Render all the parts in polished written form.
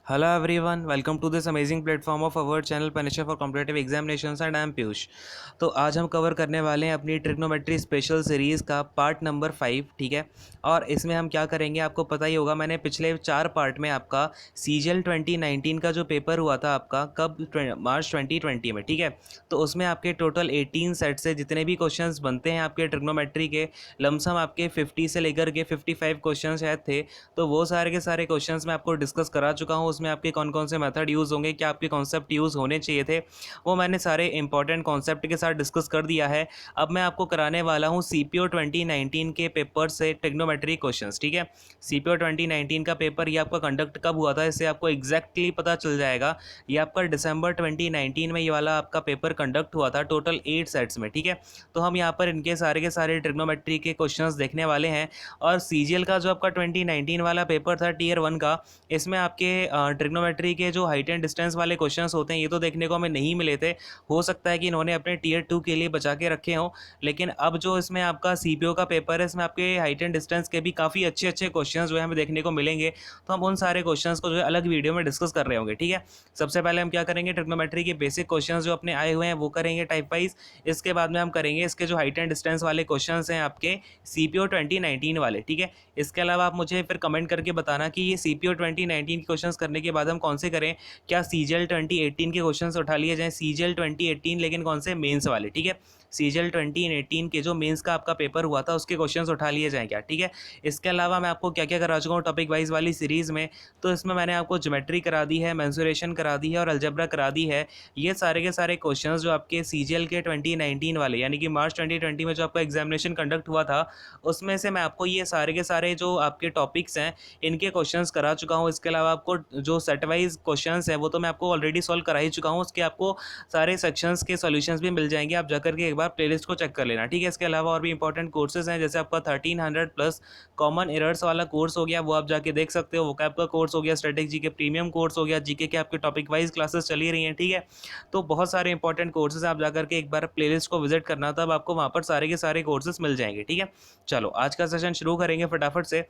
Hello everyone, welcome to this amazing platform of our channel Panisha for Competitive Examinations and I am Piyush. तो आज हम cover करने वाले हैं अपनी ट्रिग्नोमेट्री स्पेशल सीरीज़ का पार्ट नंबर 5, ठीक है। और इसमें हम क्या करेंगे आपको पता ही होगा, मैंने पिछले 4 पार्ट में आपका सीजीएल 2019 का जो पेपर हुआ था आपका कब मार्च 2020 में, ठीक है। तो उसमें आपके टोटल 18 सेट से जितने भी क्वेश्चंस बनते हैं आपके ट्रिग्नोमेट्री के, लमसम आपके 50 से लेकर के 55 क्वेश्चन शायद थे। तो वो सारे के सारे क्वेश्चंस मैं आपको डिस्कस करा चुका हूँ। उसमें आपके कौन कौन से मेथड यूज़ होंगे, क्या आपके कॉन्सेप्ट यूज़ होने चाहिए थे, वो मैंने सारे इंपॉर्टेंट कॉन्सेप्ट के साथ डिस्कस कर दिया है। अब मैं आपको कराने वाला हूँ सीपीओ 2019 के पेपर से ट्रिग्नोमेट्री क्वेश्चंस, ठीक है। सीपीओ 2019 का पेपर ये आपका कंडक्ट कब हुआ था, इससे आपको एग्जैक्टली पता चल जाएगा। ये आपका दिसंबर 2019 में ये वाला आपका पेपर कंडक्ट हुआ था, टोटल 8 सेट्स में, ठीक है। तो हम यहाँ पर इनके सारे के सारे ट्रिग्नोमेट्री के क्वेश्चंस देखने वाले हैं। और सीजीएल का जो आपका 2019 वाला पेपर था टीयर 1 का, इसमें आपके ट्रिग्नोमेट्री के जो हाइट एंड डिस्टेंस वाले क्वेश्चंस होते हैं ये तो देखने को हमें नहीं मिले थे। हो सकता है कि इन्होंने अपने टीयर 2 के लिए बचा के रखे हों, लेकिन अब जो इसमें आपका सीपीओ का पेपर है इसमें आपके हाइट एंड डिस्टेंस के भी काफ़ी अच्छे अच्छे क्वेश्चन जो है हमें देखने को मिलेंगे। तो हम उन सारे क्वेश्चन को जो है अलग वीडियो में डिस्कस कर रहे होंगे, ठीक है। सबसे पहले हम क्या करेंगे, ट्रिग्नोमेट्री के बेसिक क्वेश्चन जो अपने आए हुए हैं वो करेंगे टाइप वाइज। इसके बाद में हम करेंगे इसके जो हाइट एंड डिस्टेंस वाले क्वेश्चन हैं आपके सीपीओ 2019 वाले, ठीक है। इसके अलावा आप मुझे फिर कमेंट करके बताना कि ये सीपीओ 2019 के क्वेश्चंस करने के बाद हम कौन से करें। क्या सीजीएल 2018 के क्वेश्चंस उठा लिए जाएं, सीजीएल 2018 लेकिन कौन से, मेंस वाले, ठीक है। सीजीएल 2018 के जो मेंस का आपका पेपर हुआ था उसके क्वेश्चंस उठा लिए जाएं क्या, ठीक है। इसके अलावा मैं आपको क्या क्या करा चुका हूँ टॉपिक वाइज वाली सीरीज़ में। तो इसमें मैंने आपको ज्योमेट्री करा दी है, मेंसुरेशन करा दी है और अलजेब्रा करा दी है। ये सारे के सारे क्वेश्चंस जो आपके सीजीएल के 2019 वाले यानी कि मार्च 2020 में जो आपका एग्जामिनेशन कंडक्ट हुआ था उसमें से मैं आपको ये सारे के सारे जो आपके टॉपिक्स हैं इनके क्वेश्चंस करा चुका हूँ। इसके अलावा आपको जो सेट वाइज क्वेश्चंस है वो तो मैं आपको ऑलरेडी सॉल्व करा ही चुका हूँ, उसके आपको सारे सेक्शंस के सॉल्यूशंस भी मिल जाएंगे, आप जाकर के एक बार प्लेलिस्ट को चेक कर लेना, ठीक है। इसके अलावा और भी इंपॉर्टेंट कोर्सेज हैं, जैसे आपका 1300 प्लस कॉमन एरर्स वाला कोर्स हो गया, वो आप जाके देख सकते हो। वोकैब का कोर्स हो गया, स्ट्रेटेजी के प्रीमियम कोर्स हो गया, जीके के आपके टॉपिक वाइज क्लासेस चली रही हैं, ठीक है। तो बहुत सारे इंपॉर्टेंट कोर्सेज आप जाकर के एक बार प्लेलिस्ट को विजिट करना, तब आपको वहाँ पर सारे के सारे कोर्सेज मिल जाएंगे, ठीक है। चलो आज का सेशन शुरू करेंगे फटाफट से।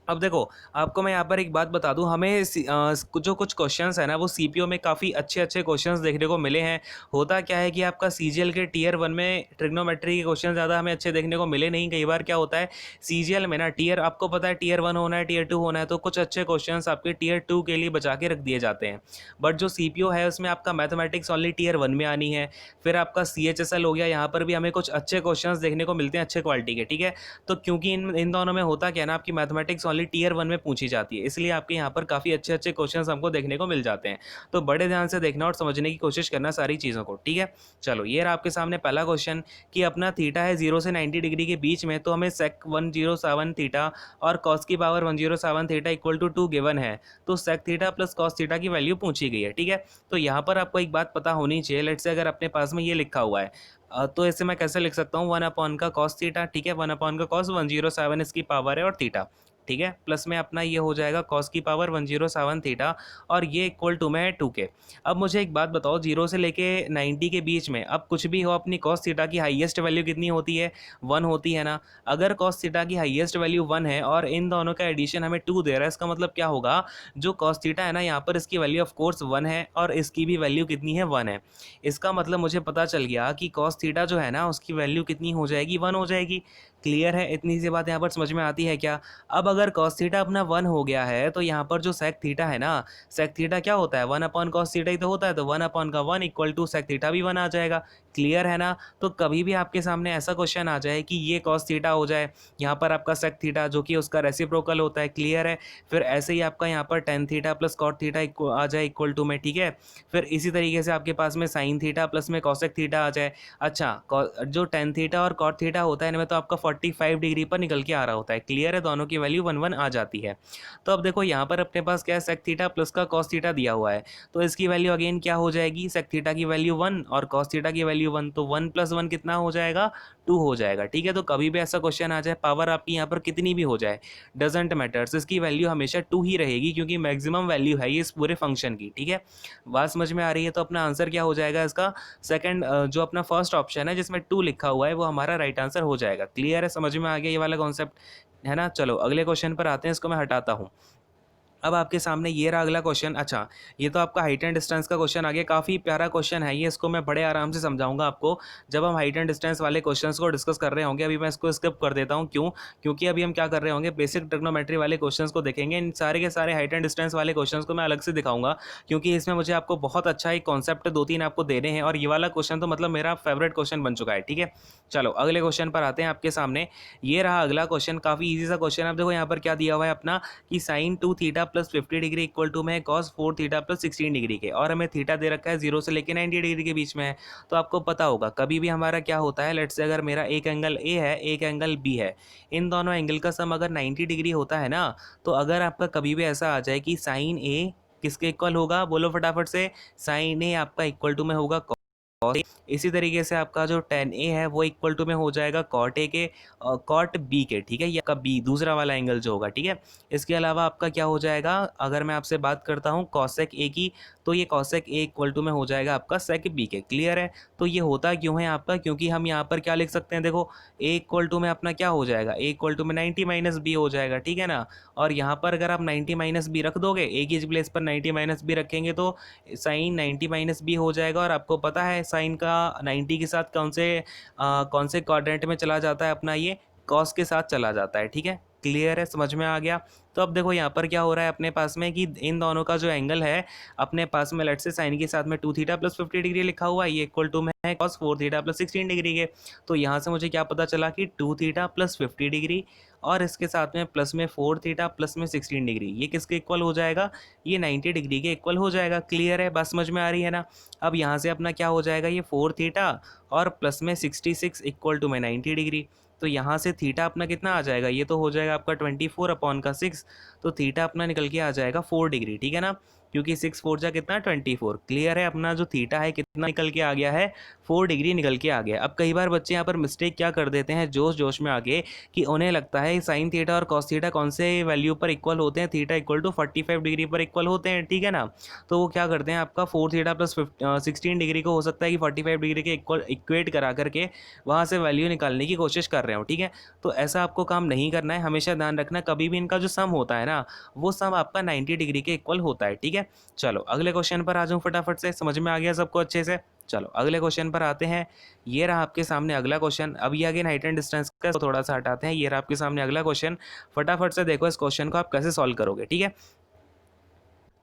अब देखो, आपको मैं यहाँ पर एक बात बता दूं, हमें जो कुछ क्वेश्चंस है ना वो सीपीओ में काफ़ी अच्छे अच्छे क्वेश्चंस देखने को मिले हैं। होता क्या है कि आपका सीजीएल के टीयर 1 में ट्रिग्नोमेट्री के क्वेश्चन ज़्यादा हमें अच्छे देखने को मिले नहीं। कई बार क्या होता है सीजीएल में ना, टीयर आपको पता है टीयर 1 होना है, टीयर 2 होना है, तो कुछ अच्छे क्वेश्चन आपके टीयर 2 के लिए बचा के रख दिए जाते हैं। बट जो सीपीओ है उसमें आपका मैथमेटिक्स ओनली टीयर 1 में आनी है। फिर आपका सीएचएसएल हो गया, यहाँ पर भी हमें कुछ अच्छे क्वेश्चन देखने को मिलते हैं अच्छे क्वालिटी के, ठीक है। तो क्योंकि इन दोनों में होता क्या है ना, आपकी मैथमेटिक्स ओनली टीयर 1 में पूछी जाती है, इसलिए आपके यहाँ पर काफ़ी अच्छे अच्छे क्वेश्चंस हमको देखने को मिल जाते हैं। तो बड़े ध्यान से देखना और समझने की कोशिश करना सारी चीज़ों को, ठीक है। चलो ये रहा आपके सामने पहला क्वेश्चन कि अपना थीटा है 0 से 90 डिग्री के बीच में, तो हमें सेक 107 थीटा और कॉस की power 107 theta equal to 2 given है। तो sec theta plus cos theta की वैल्यू पूछी गई है, ठीक है। तो यहाँ पर आपको एक बात पता होनी चाहिए, लेट्स से अगर अपने पास में ये लिखा हुआ है तो इसे मैं कैसे लिख सकता हूँ, 1 अपॉन का कॉस थीटा, ठीक है। 1 अपॉन का कॉस 107 इसकी पावर है और थीटा, ठीक है। प्लस में अपना ये हो जाएगा कॉस की पावर 107 थीटा और ये इक्वल टू में है 2k। अब मुझे एक बात बताओ, 0 से लेके 90 के बीच में अब कुछ भी हो, अपनी कॉस थीटा की हाईएस्ट वैल्यू कितनी होती है, 1 होती है ना। अगर कॉस थीटा की हाईएस्ट वैल्यू 1 है और इन दोनों का एडिशन हमें 2 दे रहा है, इसका मतलब क्या होगा, जो कॉस थीटा है ना यहाँ पर इसकी वैल्यू ऑफ कोर्स 1 है और इसकी भी वैल्यू कितनी है, 1 है। इसका मतलब मुझे पता चल गया कि कॉस थीटा जो है ना उसकी वैल्यू कितनी हो जाएगी, 1 हो जाएगी। क्लियर है, इतनी सी बात यहाँ पर समझ में आती है क्या। अब अगर कॉस थीटा अपना 1 हो गया है तो यहाँ पर जो सेक थीटा है ना, सेक थीटा क्या होता है, 1 अपॉन कॉस थीटा ही तो होता है, तो 1 अपॉन का 1 इक्वल टू सेक थीटा भी 1 आ जाएगा। क्लियर है ना। तो कभी भी आपके सामने ऐसा क्वेश्चन आ जाए कि ये कॉस थीटा हो जाए, यहाँ पर आपका सेक थीटा जो कि उसका रेसिप्रोकल होता है, क्लियर है। फिर ऐसे ही आपका यहाँ पर tan theta plus cot theta आ जाए इक्वल टू में, ठीक है। फिर इसी तरीके से आपके पास में साइन थीटा प्लस में कॉसेक थीटा आ जाए। अच्छा, जो टेन थीटा और कॉट थीटा होता है इनमें तो आपका 45 डिग्री पर निकल के आ रहा होता है, क्लियर है। दोनों की वैल्यू 1 1 आ जाती है। तो अब देखो यहाँ पर अपने पास क्या है, सेक थीटा प्लस का कॉस थीटा दिया हुआ है, तो इसकी वैल्यू अगेन क्या हो जाएगी, सेक थीटा की वैल्यू 1 और कॉस थीटा की वैल्यू 1, तो 1 प्लस 1 कितना हो जाएगा, 2 हो जाएगा, ठीक है। तो कभी भी ऐसा क्वेश्चन आ जाए, पावर आपकी यहाँ पर कितनी भी हो जाए, डजेंट मैटर्स, इसकी वैल्यू हमेशा 2 ही रहेगी क्योंकि मैक्सिमम वैल्यू है ये इस पूरे फंक्शन की, ठीक है। बात समझ में आ रही है। तो अपना आंसर क्या हो जाएगा इसका, सेकंड जो अपना फर्स्ट ऑप्शन है जिसमें 2 लिखा हुआ है वो हमारा राइट आंसर हो जाएगा। क्लियर है, समझ में आ गया ये वाला कॉन्सेप्ट, है ना। चलो अगले क्वेश्चन पर आते हैं, इसको मैं हटाता हूँ। अब आपके सामने ये रहा अगला क्वेश्चन। अच्छा, ये तो आपका हाइट एंड डिस्टेंस का क्वेश्चन आ गया, काफ़ी प्यारा क्वेश्चन है ये, इसको मैं बड़े आराम से समझाऊंगा आपको जब हम हाइट एंड डिस्टेंस वाले क्वेश्चंस को डिस्कस कर रहे होंगे। अभी मैं इसको स्किप कर देता हूँ, क्यों? क्योंकि अभी हम क्या कर रहे होंगे, बेसिक ट्रिग्नोमेट्री वाले क्वेश्चंस को देखेंगे। इन सारे के सारे हाइट एंड डिस्टेंस वाले क्वेश्चंस को मैं अलग से दिखाऊंगा, क्योंकि इसमें मुझे आपको बहुत अच्छा एक कॉन्सेप्ट 2-3 आपको देने हैं, और ये वाला क्वेश्चन तो मतलब मेरा फेवरेट क्वेश्चन बन चुका है। ठीक है, चलो अगले क्वेश्चन पर आते हैं आपके सामने। ये रहा अगला क्वेश्चन, काफ़ी ईजी सा क्वेश्चन है। अब देखो यहाँ पर क्या दिया हुआ है अपना, कि sine 2 theta plus 50 degree equal to में है कॉस 4 थीटा प्लस 16 डिग्री के, और हमें थीटा दे रखा है 0 से लेकर 90 डिग्री के बीच में है। तो आपको पता होगा कभी भी हमारा क्या होता है, लेट्स से अगर मेरा एक एंगल ए है, एक एंगल बी है, इन दोनों एंगल का सम अगर 90 डिग्री होता है ना, तो अगर आपका कभी भी ऐसा आ जाए कि साइन ए किसके इक्वल होगा, बोलो फटाफट से, साइन ए आपका इक्वल टू में होगा cos A। इसी तरीके से आपका जो tan A है वो इक्वल टू में हो जाएगा cot A के, cot B के। ठीक है, ये आपका B दूसरा वाला एंगल जो होगा। ठीक है, इसके अलावा आपका क्या हो जाएगा, अगर मैं आपसे बात करता हूँ cosec A की, तो ये cosec A इक्वल टू में हो जाएगा आपका sec B के। क्लियर है? तो ये होता क्यों है आपका, क्योंकि हम यहाँ पर क्या लिख सकते हैं, देखो A इक्वल टू में अपना क्या हो जाएगा, A इक्वल टू में 90 माइनस बी हो जाएगा। ठीक है ना, और यहाँ पर अगर आप 90 माइनस बी रख दोगे, A की प्लेस पर 90 माइनस बी रखेंगे तो साइन 90 माइनस बी हो जाएगा। और आपको पता है साइन का 90 के साथ कौन से क्वाड्रेंट में चला जाता है अपना, ये कॉस के साथ चला जाता है। ठीक है, क्लियर है, समझ में आ गया? तो अब देखो यहाँ पर क्या हो रहा है अपने पास में, कि इन दोनों का जो एंगल है अपने पास में, लेट से साइन के साथ में 2 थीटा प्लस 50 डिग्री लिखा हुआ है, ये इक्वल टू में है कॉस 4 थीटा प्लस 16 डिग्री के। तो यहाँ से मुझे क्या पता चला कि 2 थीटा प्लस 50 डिग्री और इसके साथ में प्लस में 4 थीटा प्लस में 16 डिग्री, ये किसके इक्वल हो जाएगा, ये 90 डिग्री के इक्वल हो जाएगा। क्लियर है, बात समझ में आ रही है ना? अब यहाँ से अपना क्या हो जाएगा, ये 4 थीटा और प्लस में 66 इक्वल टू में 90 डिग्री। तो यहाँ से थीटा अपना कितना आ जाएगा, ये तो हो जाएगा आपका 24 अपॉन का 6, तो थीटा अपना निकल के आ जाएगा 4 डिग्री। ठीक है ना, क्योंकि 6 4 जा कितना 24। क्लियर है, अपना जो थीटा है कितना निकल के आ गया है, 4 डिग्री निकल के आ गया। अब कई बार बच्चे यहाँ पर मिस्टेक क्या कर देते हैं जोश जोश में आके, कि उन्हें लगता है साइन थीटा और कॉस थीटा कौन से वैल्यू पर इक्वल होते हैं, थीटा इक्वल टू 45 डिग्री पर इक्वल होते हैं। ठीक है ना, तो वो क्या करते हैं, आपका 4 थीटा प्लस 16 डिग्री को हो सकता है कि 45 डिग्री के इक्वल इक्वेट करा करके वहाँ से वैल्यू निकालने की कोशिश कर रहे हो। ठीक है, तो ऐसा आपको काम नहीं करना है, हमेशा ध्यान रखना कभी भी इनका जो सम होता है ना, वो सम आपका 90 डिग्री के इक्वल होता है। ठीक है, चलो अगले क्वेश्चन पर आ जाऊँ फटाफट से, समझ में आ गया सबको अच्छे से? चलो अगले क्वेश्चन पर आते हैं। ये रहा आपके सामने अगला क्वेश्चन। अब ये अगेन हाइट एंड डिस्टेंस का थोड़ा सा हटाते हैं। ये रहा आपके सामने अगला क्वेश्चन, फटाफट से देखो इस क्वेश्चन को आप कैसे सॉल्व करोगे। ठीक है,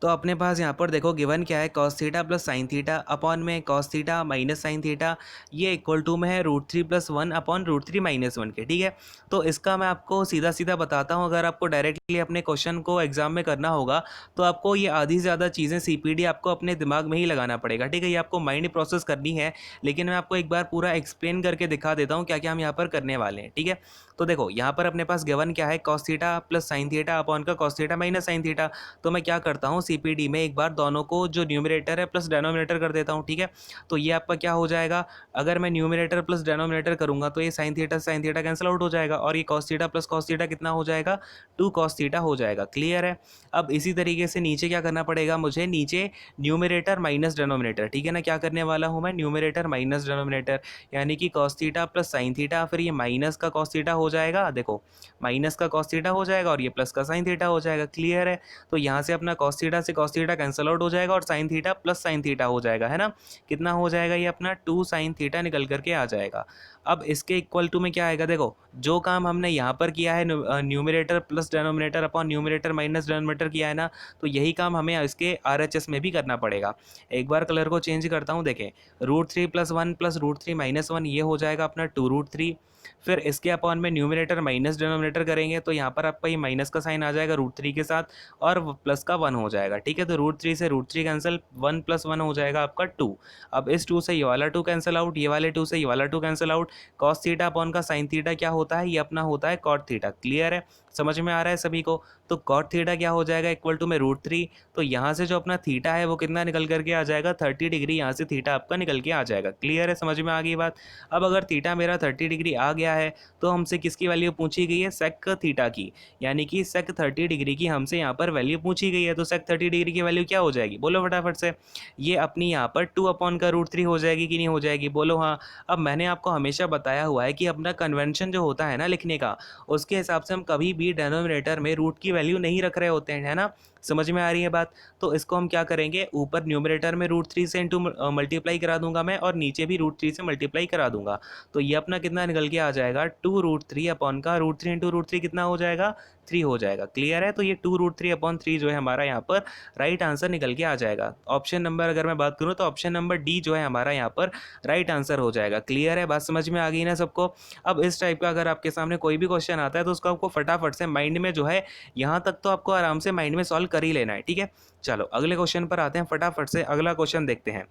तो अपने पास यहाँ पर देखो गिवन क्या है, cos theta plus sine theta upon में cos theta minus sine theta, ये इक्वल टू में है √3 + 1 अपॉन √3 - 1 के। ठीक है, तो इसका मैं आपको सीधा सीधा बताता हूँ, अगर आपको डायरेक्टली अपने क्वेश्चन को एग्जाम में करना होगा तो आपको ये आधी से ज़्यादा चीज़ें CPD आपको अपने दिमाग में ही लगाना पड़ेगा। ठीक है, ये आपको माइंड प्रोसेस करनी है, लेकिन मैं आपको एक बार पूरा एक्सप्लेन करके दिखा देता हूँ क्या क्या हम यहाँ पर करने वाले हैं। ठीक है, तो देखो यहाँ पर अपने पास गिवन क्या है, cos theta plus sine theta upon का cos theta minus sine theta. तो मैं क्या करता हूँ, CPD में एक बार दोनों को जो न्यूमरेटर है प्लस डेनोमिनेटर कर देता हूँ। ठीक है, तो ये आपका क्या हो जाएगा, अगर मैं न्यूमरेटर प्लस डेनोमिनेटर करूँगा तो ये साइन थीटा कैंसिल आउट हो जाएगा, और ये cos theta plus cos theta कितना हो जाएगा, 2 cos थीटा हो जाएगा। क्लियर है? अब इसी तरीके से नीचे क्या करना पड़ेगा मुझे, नीचे न्यूमरेटर माइनस डेनोमिनेटर। ठीक है ना, क्या करने वाला हूँ मैं, न्यूमरेटर माइनस डेनोमिनेटर, यानी कि cos theta plus sine theta, फिर ये माइनस का कॉस थीटा हो जाएगा, देखो माइनस का कॉस थीटा हो जाएगा और ये प्लस का साइन थीटा हो जाएगा। क्लियर है? तो यहाँ से अपना कॉस थीटा से कॉस थीटा कैंसल आउट हो जाएगा और sine theta plus sine theta हो जाएगा, है ना? कितना हो जाएगा, ये अपना 2 साइन थीटा निकल करके आ जाएगा। अब इसके इक्वल टू में क्या आएगा, देखो जो काम हमने यहाँ पर किया है numerator plus denominator upon numerator minus denominator किया है ना, तो यही काम हमें इसके RHS में भी करना पड़ेगा। एक बार कलर को चेंज करता हूँ, देखें √3 + 1 + √3 - 1, ये हो जाएगा अपना 2√3। फिर इसके अपॉन में न्यूमरेटर माइनस डेनोमिनेटर करेंगे तो यहाँ पर आपका ये माइनस का साइन आ जाएगा √3 के साथ और प्लस का 1 हो जाएगा। ठीक है, तो √3 से √3 कैंसिल, 1 + 1 हो जाएगा आपका 2। अब इस 2 से ये वाला 2 कैंसिल आउट, ये वाले 2 से ये वाला 2 cancel out. Cos theta upon का साइन थीटा क्या होता है, ये अपना होता है कॉट थीटा। क्लियर है? समझ में आ रहा है सभी को? तो कॉट थीटा क्या हो जाएगा, इक्वल टू में √3। तो यहाँ से जो अपना थीटा है वो कितना निकल करके आ जाएगा, 30 डिग्री, यहाँ से थीटा आपका निकल के आ जाएगा। क्लियर है? समझ में आ गई बात? अब अगर थीटा मेरा 30 डिग्री आ गया है तो हमसे किसकी वैल्यू पूछी गई है, सेक थीटा की, यानी कि सेक 30 डिग्री की हमसे यहाँ पर वैल्यू पूछी गई है। तो सेक 30 डिग्री की वैल्यू क्या हो जाएगी, बोलो फटाफट से? ये अपनी यहाँ पर 2 अपॉन का √3 हो जाएगी कि नहीं हो जाएगी, बोलो हाँ। अब मैंने आपको हमेशा बताया हुआ है कि अपना कन्वेंशन जो होता है ना लिखने का, उसके हिसाब से हम कभी भी डेनोमिनेटर में रूट की वैल्यू नहीं रख रहे होते हैं, है ना? समझ में आ रही है बात? तो इसको हम क्या करेंगे, ऊपर न्यूमरेटर में √3 से इंटू मल्टीप्लाई करा दूंगा मैं, और नीचे भी √3 से मल्टीप्लाई करा दूंगा। तो ये अपना कितना निकल के आ जाएगा, 2√3 अपॉन का √3 इंटू √3 कितना हो जाएगा, 3 हो जाएगा। क्लियर है? तो ये 2√3 अपॉन 3 जो है हमारा यहाँ पर राइट आंसर निकल के आ जाएगा। ऑप्शन नंबर अगर मैं बात करूँ तो ऑप्शन नंबर डी जो है हमारा यहाँ पर राइट आंसर हो जाएगा। क्लियर है? बात समझ में आ गई ना सबको? अब इस टाइप का अगर आपके सामने कोई भी क्वेश्चन आता है तो उसको आपको फटाफट से माइंड में जो है, यहाँ तक तो आपको आराम से माइंड में सॉल्व कर ही लेना है। ठीक है, चलो अगले क्वेश्चन पर आते हैं, फटाफट से अगला क्वेश्चन देखते हैं।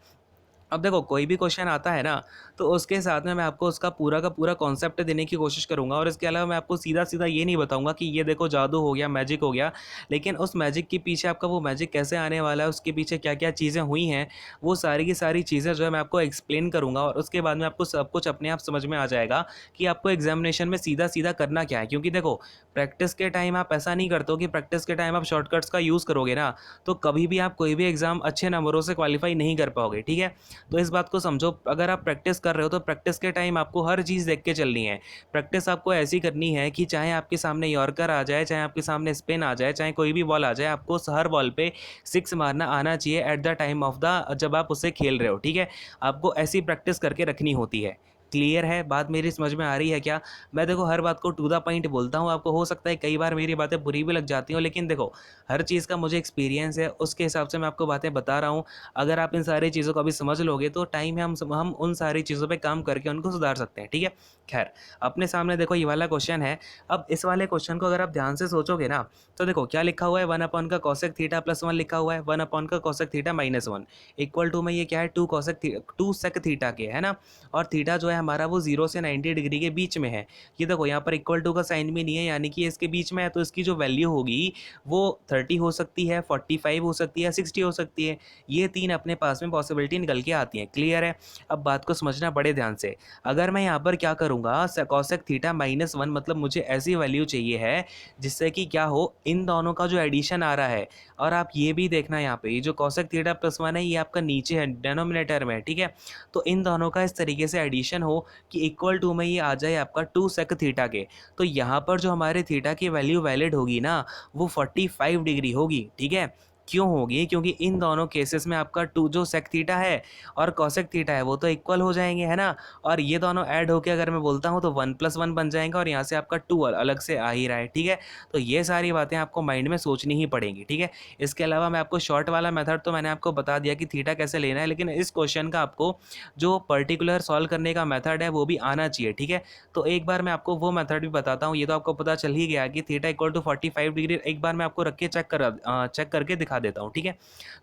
अब देखो कोई भी क्वेश्चन आता है ना, तो उसके साथ में मैं आपको उसका पूरा का पूरा कॉन्सेप्ट देने की कोशिश करूंगा, और इसके अलावा मैं आपको सीधा सीधा ये नहीं बताऊंगा कि ये देखो जादू हो गया, मैजिक हो गया। लेकिन उस मैजिक के पीछे आपका वो मैजिक कैसे आने वाला है, उसके पीछे क्या क्या चीज़ें हुई हैं, वो सारी की सारी चीज़ें जो है मैं आपको एक्सप्लेन करूंगा, और उसके बाद में आपको सब कुछ अपने आप समझ में आ जाएगा कि आपको एग्जामिनेशन में सीधा सीधा करना क्या है। क्योंकि देखो प्रैक्टिस के टाइम आप ऐसा नहीं करते हो कि प्रैक्टिस के टाइम आप शॉर्टकट्स का यूज़ करोगे ना, तो कभी भी आप कोई भी एग्ज़ाम अच्छे नंबरों से क्वालिफाई नहीं कर पाओगे। ठीक है, तो इस बात को समझो, अगर आप प्रैक्टिस कर रहे हो तो प्रैक्टिस के टाइम आपको हर चीज़ देख के चलनी है। प्रैक्टिस आपको ऐसी करनी है कि चाहे आपके सामने यॉर्कर आ जाए, चाहे आपके सामने स्पिन आ जाए, चाहे कोई भी बॉल आ जाए, आपको हर बॉल पे 6 मारना आना चाहिए at the time of the जब आप उसे खेल रहे हो। ठीक है, आपको ऐसी प्रैक्टिस करके रखनी होती है। क्लियर है? बात मेरी समझ में आ रही है क्या? मैं देखो हर बात को टू द पॉइंट बोलता हूँ, आपको हो सकता है कई बार मेरी बातें बुरी भी लग जाती हों, लेकिन देखो हर चीज़ का मुझे एक्सपीरियंस है, उसके हिसाब से मैं आपको बातें बता रहा हूँ। अगर आप इन सारी चीज़ों को अभी समझ लोगे तो टाइम है हम उन सारी चीज़ों पे काम करके उनको सुधार सकते हैं। ठीक है, खैर अपने सामने देखो ये वाला क्वेश्चन है। अब इस वाले क्वेश्चन को अगर आप ध्यान से सोचोगे ना, तो देखो क्या लिखा हुआ है, 1 अपॉन का कॉसेक थीटा प्लस 1 लिखा हुआ है, 1 अपॉन का cosec theta minus 1 equal to में ये क्या है, 2 सेक थीटा के, है ना। और थीटा जो है हमारा वो 0 से 90 डिग्री के बीच में है। ये देखो यहाँ पर इक्वल टू का साइन भी नहीं है, यानी कि इसके बीच में है, तो इसकी जो वैल्यू होगी वो 30 हो सकती है, 45 हो सकती है, 60 हो सकती है। ये तीन अपने पास में पॉसिबिलिटी निकल के आती हैं। क्लियर है? अब बात को समझना बड़े ध्यान से। अगर मैं यहाँ पर क्या करूँगा, कॉसेक थीटा माइनस 1 मतलब मुझे ऐसी वैल्यू चाहिए है जिससे कि क्या हो, इन दोनों का जो एडिशन आ रहा है, और आप ये भी देखना यहाँ पे, ये जो कॉसेक थीटा प्लस 1 है ये आपका नीचे है डिनोमिनेटर में। ठीक है, तो इन दोनों का इस तरीके से एडिशन हो कि इक्वल टू में ये आ जाए आपका 2 सेक थीटा के। तो यहाँ पर जो हमारे थीटा की वैल्यू वैलिड होगी ना, वो 45 डिग्री होगी। ठीक है, क्यों होगी? क्योंकि इन दोनों केसेस में आपका टू जो सेक थीटा है और कॉसेक थीटा है वो तो इक्वल हो जाएंगे, है ना। और ये दोनों ऐड होके अगर मैं बोलता हूँ तो 1+1 बन जाएंगे, और यहाँ से आपका 2 अलग से आ ही रहा है। ठीक है, तो ये सारी बातें आपको माइंड में सोचनी ही पड़ेंगी। ठीक है, इसके अलावा मैं आपको शॉर्ट वाला मेथड तो मैंने आपको बता दिया कि थीटा कैसे लेना है, लेकिन इस क्वेश्चन का आपको जो पर्टिकुलर सॉल्व करने का मेथड है वो भी आना चाहिए। ठीक है, तो एक बार मैं आपको वो मेथड भी बताता हूँ। ये तो आपको पता चल ही गया कि थीटा इक्वल टू 45 डिग्री, एक बार मैं आपको रख के चेक करके दिखा देता हूँ। ठीक है,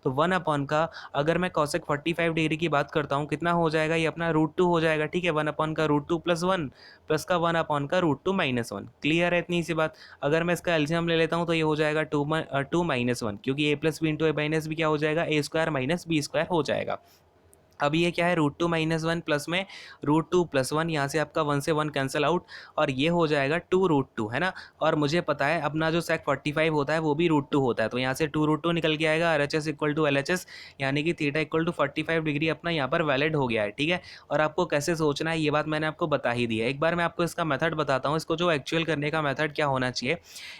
तो 1 अपॉन का अगर मैं कॉसेक 45 डिग्री की बात करता हूँ, कितना हो जाएगा, ये अपना √2 हो जाएगा। ठीक है, 1 अपॉन का √2 प्लस 1 प्लस का 1 अपॉन का √2 माइनस 1। क्लियर है इतनी सी बात? अगर मैं इसका एलसीएम ले लेता हूँ तो ये हो जाएगा 2 माइनस 1, क्योंकि a plus B into A minus B क्या हो जाएगा, a square minus B square हो जाएगा। अब ये क्या है, √2 माइनस 1 प्लस में √2 प्लस 1, यहाँ से आपका 1 से 1 कैंसिल आउट, और ये हो जाएगा 2√2, है ना। और मुझे पता है अपना जो सेक 45 होता है वो भी √2 होता है, तो यहाँ से 2√2 निकल के आएगा। RHS इक्वल टू LHS, यानी कि थीटा इक्वल टू 45 डिग्री अपना यहाँ पर वैलिड हो गया है। ठीक है, और आपको कैसे सोचना है ये बात मैंने आपको बता ही दी है। एक बार मैं आपको इसका मेथड बताता हूँ, इसको जो एक्चुअल करने का मेथड क्या होना चाहिए।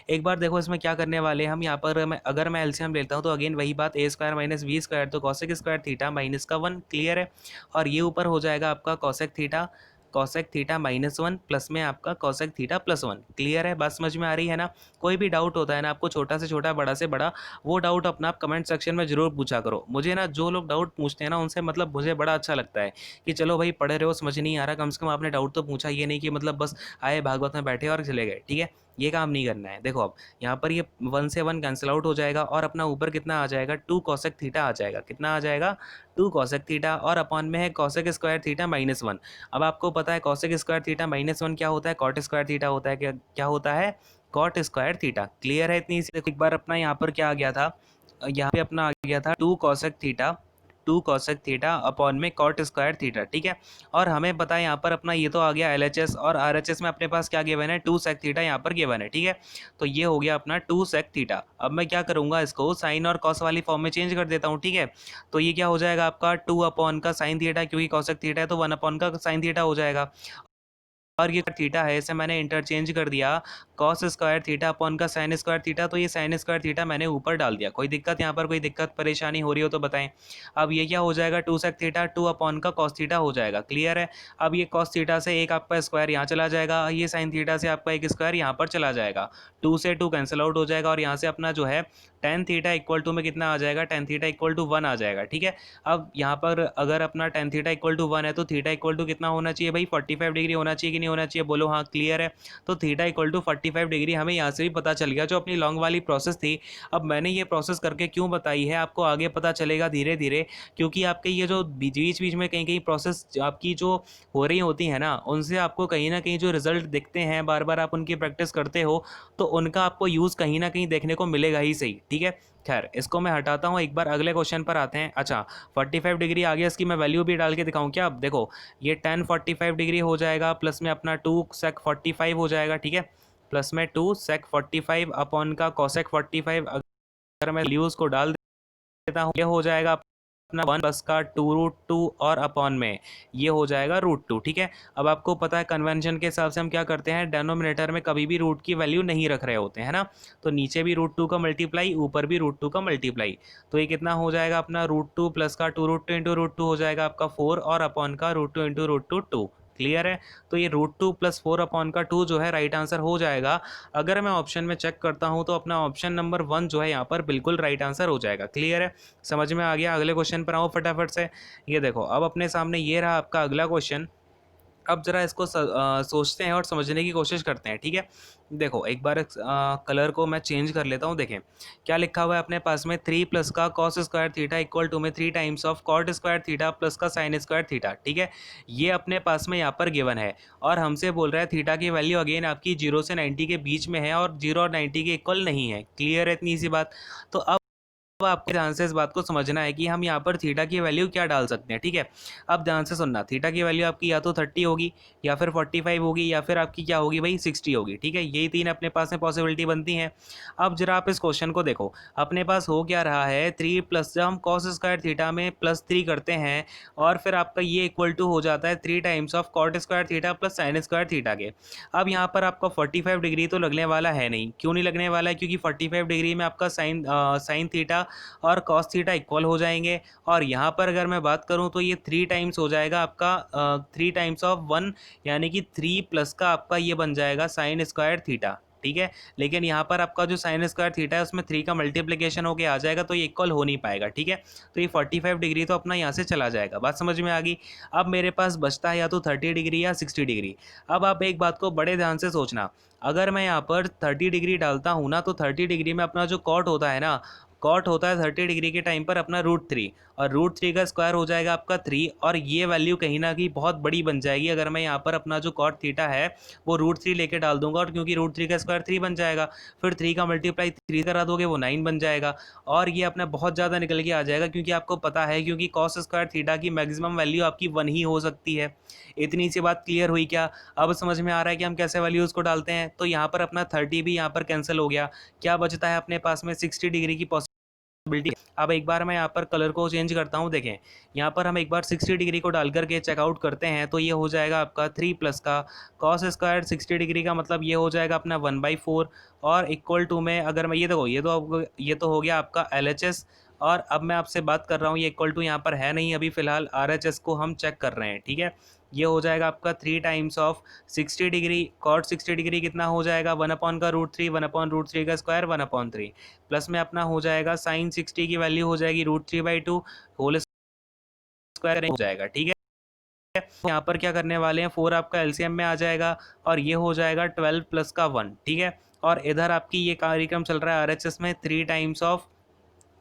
एक बार देखो इसमें क्या करने वाले हम, यहाँ पर अगर मैं एलसीएम लेता हूँ तो अगेन वही बात, a square minus B square, तो कॉसेक स्क्वायर थीटा माइनस का 1। क्लियर है? और ये ऊपर हो जाएगा आपका कॉसेक थीटा माइनस 1 प्लस में आपका कॉसेक थीटा प्लस 1। क्लियर है? बात समझ में आ रही है ना। कोई भी डाउट होता है ना आपको, छोटा से छोटा बड़ा से बड़ा, वो डाउट अपना आप कमेंट सेक्शन में जरूर पूछा करो। मुझे ना जो लोग डाउट पूछते हैं ना उनसे मतलब मुझे बड़ा अच्छा लगता है कि चलो भाई पढ़े रहे हो, समझ नहीं आ रहा, कम से कम आपने डाउट तो पूछा, ये नहीं कि मतलब बस आए भागवत में बैठे और चले गए। ठीक है, ये काम नहीं करना है। देखो अब यहाँ पर ये 1 से 1 कैंसिल आउट हो जाएगा, और अपना ऊपर कितना आ जाएगा, 2 कॉसेक थीटा आ जाएगा। कितना आ जाएगा, 2 कॉसेक थीटा, और अपॉन में है कॉसेक स्क्वायर थीटा माइनस 1। अब आपको पता है कॉसेक स्क्वायर थीटा माइनस 1 क्या होता है, कॉट स्क्वायर थीटा होता है। क्या होता है, कॉट स्क्वायर थीटा। क्लियर है इतनी सी? देखो एक बार अपना यहाँ पर क्या आ गया था, यहाँ पे अपना आ गया था 2 कॉसेक थीटा अपॉन में कॉट स्क्वायर थीटा। ठीक है, और हमें पता है यहाँ पर अपना ये तो आ गया LHS, और RHS में अपने पास क्या गिवन है, 2 सेक थीटा यहाँ पर गिवन है। ठीक है, तो ये हो गया अपना 2 सेक थीटा। अब मैं क्या करूँगा, इसको साइन और कॉस वाली फॉर्म में चेंज कर देता हूँ। ठीक है, तो ये क्या हो जाएगा आपका 2 अपॉन का साइन थीटा, क्योंकि कॉसेक थीटा है तो 1 अपॉन का साइन थीटा हो जाएगा। और ये थीटा है इसे मैंने इंटरचेंज कर दिया कॉस स्क्वायर थीटा अपॉन का साइन स्क्वायर थीटा, तो ये साइन स्क्वायर थीटा मैंने ऊपर डाल दिया। कोई दिक्कत यहाँ पर, कोई दिक्कत परेशानी हो रही हो तो बताएं। अब ये क्या हो जाएगा, 2 सेक थीटा 2 अपॉन का कॉस थीटा हो जाएगा। क्लियर है। अब ये कॉस थीटा से एक आपका स्क्वायर यहाँ चला जाएगा, ये साइन थीटा से आपका एक स्क्वायर यहाँ पर चला जाएगा, 2 से 2 कैंसिल आउट हो जाएगा और यहाँ से अपना जो है टेन थीटा इक्वल टू में कितना आ जाएगा, टेन थीटा इक्वल टू 1 आ जाएगा। ठीक है। अब यहाँ पर अगर अपना टेन थीटा इक्वल टू 1 है तो थीटा इक्वल टू कितना होना चाहिए भाई, 45 डिग्री होना चाहिए कि नहीं होना चाहिए, बोलो हाँ। क्लियर है। तो थीटा इक्वल टू 45 डिग्री हमें यहाँ से भी पता चल गया, जो अपनी लॉन्ग वाली प्रोसेस थी। अब मैंने ये प्रोसेस करके क्यों बताई है, आपको आगे पता चलेगा धीरे धीरे, क्योंकि आपके ये जो बीच बीच में कहीं कहीं प्रोसेस आपकी जो हो रही होती है ना, उनसे आपको कहीं ना कहीं जो रिजल्ट दिखते हैं, बार बार आप उनकी प्रैक्टिस करते हो तो उनका आपको यूज़ कहीं ना कहीं देखने को मिलेगा ही सही। ठीक है। खैर इसको मैं हटाता हूँ, एक बार अगले क्वेश्चन पर आते हैं। अच्छा 45 डिग्री आ गया, इसकी मैं वैल्यू भी डाल के दिखाऊँ क्या। अब देखो ये tan 45 डिग्री हो जाएगा, प्लस में अपना 2 sec 45 हो जाएगा। ठीक है। प्लस में 2 sec 45 अपॉन का cosec 45, अगर मैं वैल्यूज़ को डाल देता हूँ, ये हो जाएगा अपना 1 प्लस का 2√2 और अपॉन में ये हो जाएगा √2। ठीक है। अब आपको पता है कन्वेंशन के हिसाब से हम क्या करते हैं, डेनोमिनेटर में कभी भी रूट की वैल्यू नहीं रख रहे होते हैं ना, तो नीचे भी √2 का मल्टीप्लाई, ऊपर भी √2 का मल्टीप्लाई। तो ये कितना हो जाएगा अपना √2 प्लस का 2√2 इंटू √2 हो जाएगा आपका 4 और अपॉन का √2 इंटू √2 2। क्लियर है। तो ये √2 प्लस 4 अपॉन का 2 जो है राइट आंसर हो जाएगा। अगर मैं ऑप्शन में चेक करता हूँ तो अपना ऑप्शन नंबर 1 जो है यहाँ पर बिल्कुल राइट आंसर हो जाएगा। क्लियर है। समझ में आ गया। अगले क्वेश्चन पर आओ फटाफट से। ये देखो अब अपने सामने ये रहा आपका अगला क्वेश्चन। अब जरा इसको सोचते हैं और समझने की कोशिश करते हैं। ठीक है। देखो एक बार कलर को मैं चेंज कर लेता हूँ। देखें क्या लिखा हुआ है अपने पास में, 3 प्लस का cos square theta equal to में 3 times of cot square theta plus का साइन स्क्वायर थीटा। ठीक है। ये अपने पास में यहाँ पर गिवन है और हमसे बोल रहा है थीटा की वैल्यू अगेन आपकी 0 से 90 के बीच में है और 0 और 90 के इक्वल नहीं है। क्लियर है इतनी सी बात। तो अब आपको ध्यान से इस बात को समझना है कि हम यहाँ पर थीटा की वैल्यू क्या डाल सकते हैं। ठीक है। अब ध्यान से सुनना, थीटा की वैल्यू आपकी या तो 30 होगी या फिर 45 होगी या फिर आपकी क्या होगी भाई 60 होगी। ठीक है। यही तीन अपने पास में पॉसिबिलिटी बनती हैं। अब जरा आप इस क्वेश्चन को देखो, अपने पास हो क्या रहा है 3 प्लस, जब हम कॉस स्क्वायर थीटा में +3 करते हैं और फिर आपका ये इक्वल टू हो जाता है 3 times of cot square theta plus sine square theta के। अब यहाँ पर आपका 45 डिग्री तो लगने वाला है नहीं। क्यों नहीं लगने वाला है, क्योंकि 45 डिग्री में आपका साइन थीटा और कॉस थीटा इक्वल हो जाएंगे। और यहाँ पर अगर मैं बात करूँ तो ये 3 टाइम्स हो जाएगा आपका 3 टाइम्स ऑफ 1, यानी कि 3 प्लस का आपका ये बन जाएगा साइन स्क्वायर थीटा। ठीक है। लेकिन यहाँ पर आपका जो साइन स्क्वायर थीटा है उसमें 3 का मल्टीप्लिकेशन होके आ जाएगा, तो ये इक्वल हो नहीं पाएगा। ठीक है। तो ये 45 डिग्री तो अपना यहाँ से चला जाएगा। बात समझ में आ गई। अब मेरे पास बचता है या तो 30 डिग्री या 60 डिग्री। अब आप एक बात को बड़े ध्यान से सोचना, अगर मैं यहाँ पर 30 डिग्री डालता हूँ ना, तो 30 डिग्री में अपना जो कॉट होता है ना, कॉट होता है 30 डिग्री के टाइम पर अपना √3, और √3 का स्क्वायर हो जाएगा आपका 3, और ये वैल्यू कहीं ना कहीं बहुत बड़ी बन जाएगी अगर मैं यहाँ पर अपना जो कॉट थीटा है वो √3 लेके डाल दूंगा, और क्योंकि √3 का स्क्वायर 3 बन जाएगा, फिर 3 का मल्टीप्लाई 3 करा दोगे वो 9 बन जाएगा, और ये अपना बहुत ज़्यादा निकल के आ जाएगा, क्योंकि आपको पता है क्योंकि कॉस स्क्वायर थीटा की मैक्सिमम वैल्यू आपकी 1 ही हो सकती है। इतनी सी बात क्लियर हुई क्या। अब समझ में आ रहा है कि हम कैसे वैल्यूज़ को डालते हैं। तो यहाँ पर अपना 30 भी यहाँ पर कैंसिल हो गया, क्या बचता है अपने पास में 60 डिग्री की पॉसिबिलिटी। अब एक बार मैं यहाँ पर कलर को चेंज करता हूँ। देखें यहाँ पर हम एक बार 60 डिग्री को डाल करके चेकआउट करते हैं, तो ये हो जाएगा आपका 3 प्लस का कॉस स्क्वायर 60 डिग्री का मतलब ये हो जाएगा अपना 1/4, और इक्वल टू में अगर मैं ये देखो ये तो हो गया आपका LHS। और अब मैं आपसे बात कर रहा हूँ, ये इक्वल टू यहाँ पर है नहीं अभी फ़िलहाल, RHS को हम चेक कर रहे हैं। ठीक है। ये हो जाएगा आपका 3 times of 60 degree, cot 60 degree कितना हो जाएगा 1 अपॉन का √3, 1 अपॉन √3 का स्क्वायर 1/3, प्लस में अपना हो जाएगा साइन 60 की वैल्यू हो जाएगी √3/2 होल स्क्वायर हो जाएगा। ठीक है। यहाँ पर क्या करने वाले हैं, 4 आपका एलसीएम में आ जाएगा और ये हो जाएगा 12 प्लस का 1। ठीक है। और इधर आपकी ये कार्यक्रम चल रहा है RHS में 3 टाइम्स ऑफ,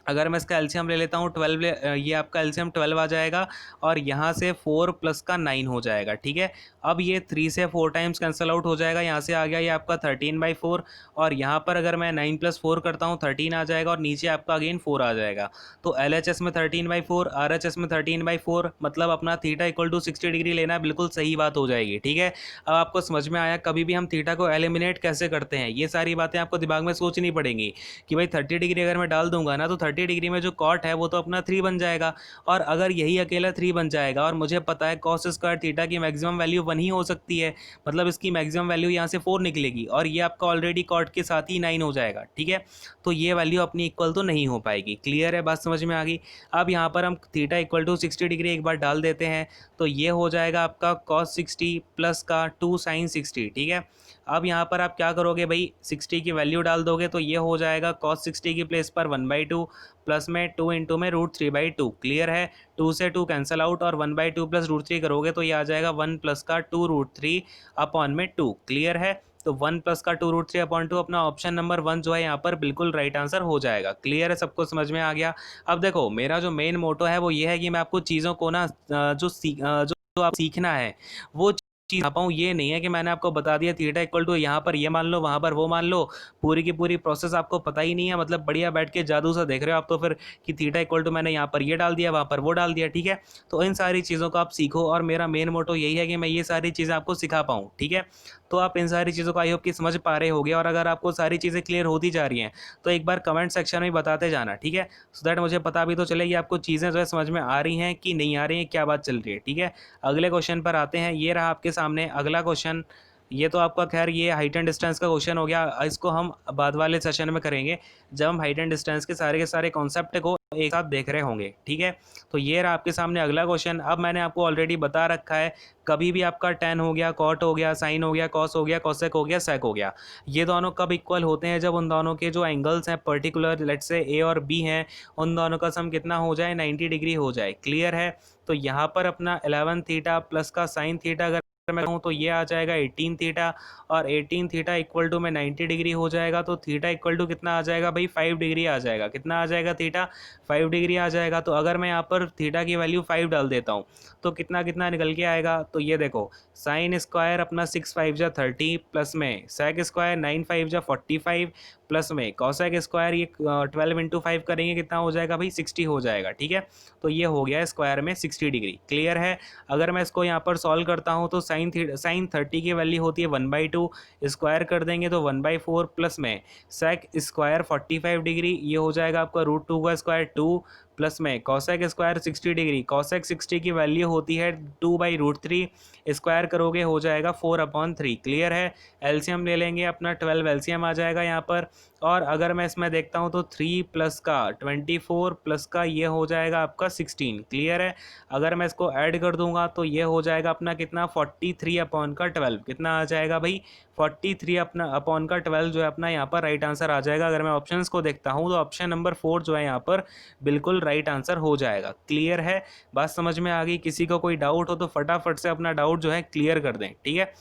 अगर मैं इसका एलसीएम ले लेता हूँ 12, ये आपका एलसीएम 12 आ जाएगा, और यहाँ से 4 प्लस का 9 हो जाएगा। ठीक है। अब ये 3 से 4 टाइम्स कैंसिल आउट हो जाएगा, यहाँ से आ गया ये आपका 13/4, और यहाँ पर अगर मैं 9 + 4 करता हूँ 13 आ जाएगा, और नीचे आपका अगेन 4 आ जाएगा। तो LHS में 13/4, RHS में 13/4, मतलब अपना थीटा इक्वल टू 60 डिग्री लेना बिल्कुल सही बात हो जाएगी। ठीक है। अब आपको समझ में आया कभी भी हम थीटा को एलिमिनेट कैसे करते हैं, ये सारी बातें आपको दिमाग में सोचनी पड़ेंगी कि भाई 30 डिग्री अगर मैं डाल दूंगा ना, तो 30 डिग्री में जो कॉट है वो तो अपना 3 बन जाएगा, और अगर यही अकेला 3 बन जाएगा और मुझे पता है कॉस स्क्वायर थीटा की मैक्सिमम वैल्यू 1 ही हो सकती है, मतलब इसकी मैक्सिमम वैल्यू यहाँ से 4 निकलेगी, और ये आपका ऑलरेडी कॉट के साथ ही 9 हो जाएगा, ठीक है। तो ये वैल्यू अपनी इक्वल तो नहीं हो पाएगी। क्लियर है, बात समझ में आ गई। अब यहाँ पर हम थीटा इक्वल टू 60 डिग्री एक बार डाल देते हैं, तो ये हो जाएगा आपका कॉस 60 प्लस का 2 साइन 60, ठीक है। अब यहाँ पर आप क्या करोगे भाई, 60 की वैल्यू डाल दोगे तो ये हो जाएगा कॉस 60 की प्लेस पर 1/2 प्लस में 2 इंटू में √3/2। क्लियर है, 2 से 2 कैंसिल आउट, और 1/2 प्लस √3 करोगे तो ये आ जाएगा 1 प्लस का 2√3 अपॉन में 2। क्लियर है, तो 1 प्लस का 2√3 अपॉन 2 अपना ऑप्शन नंबर 1 जो है यहाँ पर बिल्कुल राइट आंसर हो जाएगा। क्लियर है, सबको समझ में आ गया। अब देखो मेरा जो मेन मोटो है वो ये है कि मैं आपको चीज़ों को ना जो आप सीखना है वो चीज़ पाऊँ, ये नहीं है कि मैंने आपको बता दिया थीटा इक्वल टू यहाँ पर ये मान लो वहाँ पर वो मान लो, पूरी की पूरी प्रोसेस आपको पता ही नहीं है, मतलब बढ़िया बैठ के जादू सा देख रहे हो आप तो फिर कि थीटा इक्वल टू मैंने यहाँ पर ये डाल दिया वहाँ पर वो डाल दिया, ठीक है। तो इन सारी चीज़ों को आप सीखो, और मेरा मेन मोटो यही है कि मैं ये सारी चीज़ें आपको सिखा पाऊँ, ठीक है। तो आप इन सारी चीज़ों को आई होप कि समझ पा रहे होगे, और अगर आपको सारी चीज़ें क्लियर होती जा रही हैं तो एक बार कमेंट सेक्शन में बताते जाना, ठीक है, सो दैट मुझे पता भी तो चले कि आपको चीज़ें जो है समझ में आ रही हैं कि नहीं आ रही हैं, क्या बात चल रही है, ठीक है। अगले क्वेश्चन पर आते हैं। ये रहा आपके सामने अगला क्वेश्चन। ये तो आपका खैर ये हाइट एंड डिस्टेंस का क्वेश्चन हो गया, इसको हम बाद वाले सेशन में करेंगे जब हम हाइट एंड डिस्टेंस के सारे कॉन्सेप्ट को एक साथ देख रहे होंगे, ठीक है। तो ये रहा आपके सामने अगला क्वेश्चन। अब मैंने आपको ऑलरेडी बता रखा है, कभी भी आपका टेन हो गया, कॉट हो गया, साइन हो गया, कॉस हो गया, कॉसेक हो गया, सेक हो गया, ये दोनों कब इक्वल होते हैं, जब उन दोनों के जो एंगल्स हैं पर्टिकुलर लेट्स से ए और बी हैं, उन दोनों का सम कितना हो जाए, 90 डिग्री हो जाए। क्लियर है, तो यहाँ पर अपना 11 थीटा प्लस का साइन थीटा अगर मैं कहूँ तो ये आ जाएगा 18 थीटा, और 18 थीटा इक्वल टू में 90 डिग्री हो जाएगा, तो थीटा इक्वल टू कितना आ जाएगा भाई, 5 डिग्री आ जाएगा। कितना आ जाएगा, थीटा 5 डिग्री आ जाएगा। तो अगर मैं यहाँ पर थीटा की वैल्यू 5 डाल देता हूँ तो कितना कितना निकल के आएगा, तो ये देखो साइन स्क्वायर अपना 6 5 जा 30 प्लस में सेक स्क्वायर 9 5 जा 45 प्लस में कॉसेक स्क्वायर ये 12 इंटू 5 करेंगे कितना हो जाएगा भाई, 60 हो जाएगा, ठीक है। तो ये हो गया स्क्वायर में 60 डिग्री। क्लियर है, अगर मैं इसको यहाँ पर सॉल्व करता हूँ तो साइन 30 की वैल्यू होती है 1/2, स्क्वायर कर देंगे तो 1/4 प्लस में सेक स्क्वायर 45 डिग्री, ये हो जाएगा आपका √2 का स्क्वायर 2 प्लस में कॉसेक स्क्वायर 60 डिग्री, कॉसेक 60 की वैल्यू होती है 2/√3, स्क्वायर करोगे हो जाएगा 4/3। क्लियर है, एलसीएम ले लेंगे अपना 12 एलसीएम आ जाएगा यहाँ पर, और अगर मैं इसमें देखता हूँ तो 3 प्लस का 24 प्लस का ये हो जाएगा आपका 16। क्लियर है, अगर मैं इसको ऐड कर दूंगा तो ये हो जाएगा अपना कितना 43/12, कितना आ जाएगा भाई 43 अपना अपॉन का 12 जो है अपना यहाँ पर राइट आंसर आ जाएगा। अगर मैं ऑप्शंस को देखता हूँ तो ऑप्शन नंबर 4 जो है यहाँ पर बिल्कुल राइट आंसर हो जाएगा। क्लियर है, बात समझ में आ गई। किसी को कोई डाउट हो तो फटाफट से अपना डाउट जो है क्लियर कर दें, ठीक है।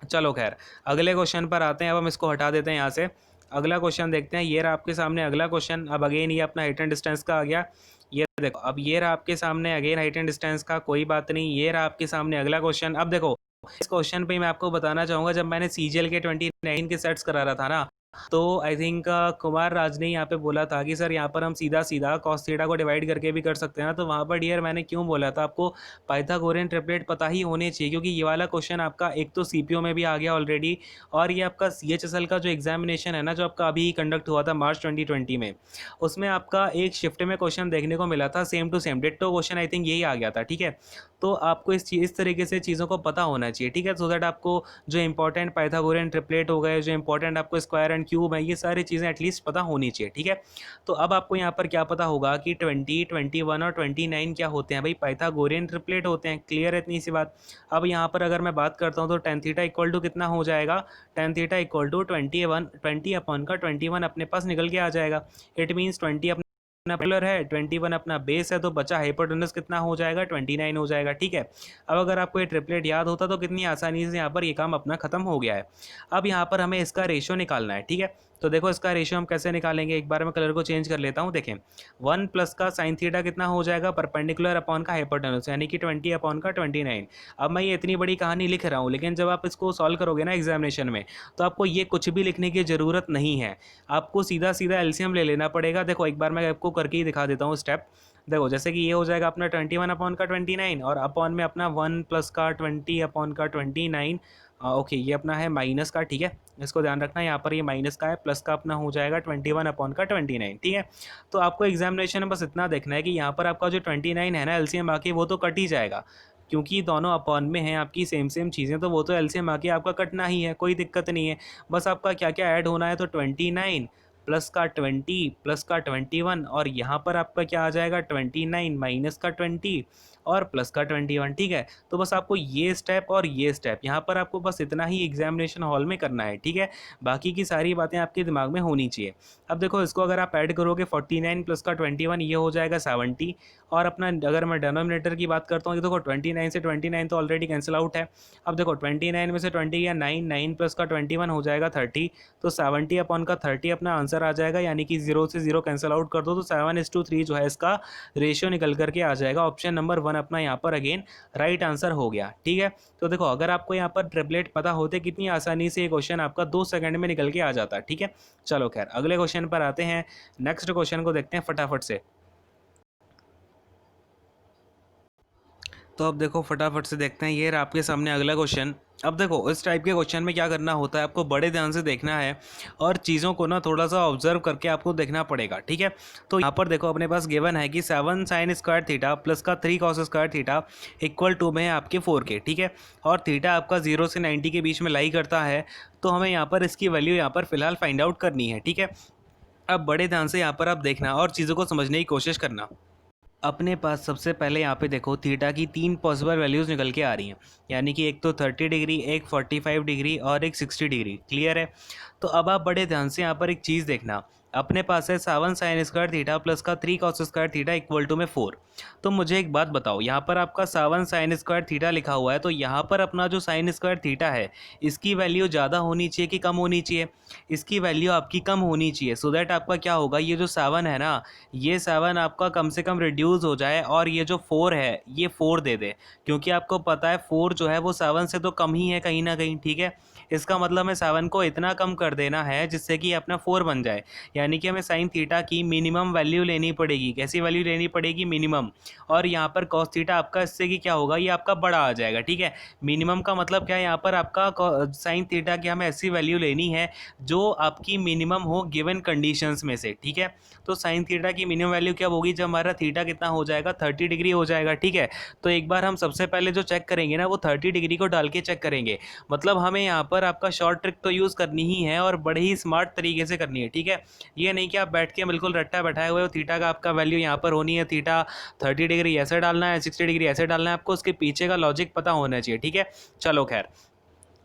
चलो खैर अगले क्वेश्चन पर आते हैं। अब हम इसको हटा देते हैं यहाँ से, अगला क्वेश्चन देखते हैं। ये रहा आपके सामने अगला क्वेश्चन। अब अगेन ये अपना हाइट एंड डिस्टेंस का आ गया। ये देखो अब ये रहा आपके सामने अगेन हाइट एंड डिस्टेंस का, कोई बात नहीं। ये रहा आपके सामने अगला क्वेश्चन। अब देखो इस क्वेश्चन पे मैं आपको बताना चाहूँगा, जब मैंने सीजीएल के 29 के सेट्स करा रहा था ना, तो आई थिंक कुमार राज ने यहाँ पे बोला था कि सर यहाँ पर हम सीधा सीधा कॉस थीटा को डिवाइड करके भी कर सकते हैं ना। तो वहाँ पर डियर मैंने क्यों बोला था आपको पाइथागोरियन ट्रिपलेट पता ही होने चाहिए, क्योंकि ये वाला क्वेश्चन आपका एक तो सीपीओ में भी आ गया ऑलरेडी, और ये आपका सीएचएसएल का जो एग्जामिनेशन है ना, जो आपका अभी कंडक्ट हुआ था मार्च 2020 में, उसमें आपका एक शिफ्ट में क्वेश्चन देखने को मिला था, same to same ditto question I think यही आ गया था, ठीक है। तो आपको इस तरीके से चीज़ों को पता होना चाहिए, ठीक है, सो दैट आपको जो इंपॉर्टेंट पाइथागोरियन ट्रिपलेट हो गए, जो इंपॉर्टेंट आपको स्क्वायर एंड क्यूब है, ये सारी चीज़ें एटलीस्ट पता होनी चाहिए, ठीक है। तो अब आपको यहाँ पर क्या पता होगा कि 20, 21 और 29 क्या होते हैं भाई, पाइथागोरियन ट्रिपलेट होते हैं। क्लियर है इतनी सी बात। अब यहाँ पर अगर मैं बात करता हूँ तो टेन थीटा इक्वल टू कितना हो जाएगा, tan theta equal to 20 upon का 21 अपने पास निकल के आ जाएगा। इट मीन्स 20 अपना पिलर है, 21 अपना बेस है, तो बचा हाइपोटेनस कितना हो जाएगा, 29 हो जाएगा, ठीक है। अब अगर आपको ये ट्रिपलेट याद होता तो कितनी आसानी से यहाँ पर ये काम अपना खत्म हो गया है। अब यहाँ पर हमें इसका रेशियो निकालना है, ठीक है। तो देखो इसका रेशियो हम कैसे निकालेंगे, एक बार मैं कलर को चेंज कर लेता हूँ। देखें 1 प्लस का साइन थीटा कितना हो जाएगा, परपेंडिकुलर अपॉन का हाइपोटेनस, यानी कि 20 अपॉन का 29। अब मैं ये इतनी बड़ी कहानी लिख रहा हूँ, लेकिन जब आप इसको सॉल्व करोगे ना एग्जामिनेशन में, तो आपको ये कुछ भी लिखने की ज़रूरत नहीं है, आपको सीधा सीधा एलसीएम ले लेना पड़ेगा। देखो एक बार मैं आपको करके ही दिखा देता हूँ स्टेप। देखो जैसे कि ये हो जाएगा अपना 21 अपॉन का 29, और अपॉन में अपना 1 प्लस का 20 अपॉन का 29। ओके ये अपना है माइनस का, ठीक है, इसको ध्यान रखना, यहाँ पर ये माइनस का है, प्लस का अपना हो जाएगा 21/29, ठीक है। तो आपको एग्जामिनेशन में बस इतना देखना है कि यहाँ पर आपका जो 29 है ना एलसीएम आके वो तो कट ही जाएगा, क्योंकि दोनों अपॉन में हैं आपकी सेम सेम चीज़ें, तो वो तो एलसीएम आके आपका कटना ही है, कोई दिक्कत नहीं है। बस आपका क्या क्या ऐड होना है, तो 29 प्लस का 20 प्लस का 21, और यहाँ पर आपका क्या आ जाएगा 29 माइनस का 20 और प्लस का 21, ठीक है। तो बस आपको ये स्टेप और ये स्टेप यहाँ पर आपको बस इतना ही एग्जामिनेशन हॉल में करना है, ठीक है। बाकी की सारी बातें आपके दिमाग में होनी चाहिए। अब देखो इसको अगर आप ऐड करोगे 49 प्लस का 21 ये हो जाएगा 70, और अपना अगर मैं डिनोमिनेटर की बात करता हूँ, ये देखो 29 से 29 तो ऑलरेडी कैंसिल आउट है। अब देखो 29 में से 20 या 9 प्लस का 21 हो जाएगा 30, तो 70/30 अपना आंसर आ जाएगा, यानी कि 0 से 0 कैंसिल आउट कर दो तो 7:3 जो है इसका रेशियो निकल करके आ जाएगा। ऑप्शन नंबर 1 अपना यहाँ पर अगेन राइट आंसर हो गया, ठीक है। तो देखो अगर आपको यहाँ पर ट्रिपलेट पता होते कितनी आसानी से ये क्वेश्चन आपका 2 सेकंड में निकल के आ जाता, ठीक है। चलो खैर अगले क्वेश्चन पर आते हैं, नेक्स्ट क्वेश्चन को देखते हैं फटाफट से। तो अब देखो फटाफट से देखते हैं, ये रहा आपके सामने अगला क्वेश्चन। अब देखो इस टाइप के क्वेश्चन में क्या करना होता है, आपको बड़े ध्यान से देखना है और चीज़ों को ना थोड़ा सा ऑब्जर्व करके आपको देखना पड़ेगा, ठीक है। तो यहाँ पर देखो अपने पास गिवन है कि 7 sin स्क्वायर थीटा प्लस का 3 cos square theta equal to में है आपके 4 के, ठीक है। और थीटा आपका 0 से 90 के बीच में लाई करता है, तो हमें यहाँ पर इसकी वैल्यू यहाँ पर फिलहाल फाइंड आउट करनी है, ठीक है। अब बड़े ध्यान से यहाँ पर आप देखना और चीज़ों को समझने की कोशिश करना। अपने पास सबसे पहले यहाँ पे देखो थीटा की 3 पॉसिबल वैल्यूज़ निकल के आ रही हैं, यानी कि एक तो 30 डिग्री, एक 45 डिग्री और एक 60 डिग्री, क्लियर है। तो अब आप बड़े ध्यान से यहाँ पर एक चीज़ देखना, अपने पास है 7 sin स्क्वायर थीटा प्लस का 3 cos square theta equal to में 4। तो मुझे एक बात बताओ, यहाँ पर आपका 7 sin स्क्वायर थीटा लिखा हुआ है, तो यहाँ पर अपना जो sin स्क्वायर थीटा है इसकी वैल्यू ज़्यादा होनी चाहिए कि कम होनी चाहिए? इसकी वैल्यू आपकी कम होनी चाहिए, सो दैट आपका क्या होगा, ये जो 7 है ना, ये 7 आपका कम से कम रिड्यूस हो जाए और ये जो 4 है ये 4 दे दे, क्योंकि आपको पता है 4 जो है वो 7 से तो कम ही है कहीं ना कहीं, ठीक है। इसका मतलब हमें 7 को इतना कम कर देना है जिससे कि अपना 4 बन जाए, यानी कि हमें साइन थीटा की मिनिमम वैल्यू लेनी पड़ेगी। कैसी वैल्यू लेनी पड़ेगी? मिनिमम। और यहाँ पर कॉस थीटा आपका इससे कि क्या होगा, ये आपका बड़ा आ जाएगा, ठीक है। मिनिमम का मतलब क्या है, यहाँ पर आपका साइन थीटा की हमें ऐसी वैल्यू लेनी है जो आपकी मिनिमम हो गिवन कंडीशंस में से, ठीक है। तो साइन थीटा की मिनिमम वैल्यू क्या होगी, जब हमारा थीटा कितना हो जाएगा 30 डिग्री हो जाएगा, ठीक है। तो एक बार हम सबसे पहले जो चेक करेंगे ना वो 30 डिग्री को डाल के चेक करेंगे, मतलब हमें यहाँ पर आपका शॉर्ट ट्रिक तो यूज़ करनी ही है और बड़े ही स्मार्ट तरीके से करनी है, ठीक है। ये नहीं कि आप बैठ के बिल्कुल रट्टा बैठाए हुए हो, थीटा का आपका वैल्यू यहाँ पर होनी है, थीटा 30 डिग्री ऐसे डालना है, 60 डिग्री ऐसे डालना है, आपको उसके पीछे का लॉजिक पता होना चाहिए, ठीक है। चलो खैर,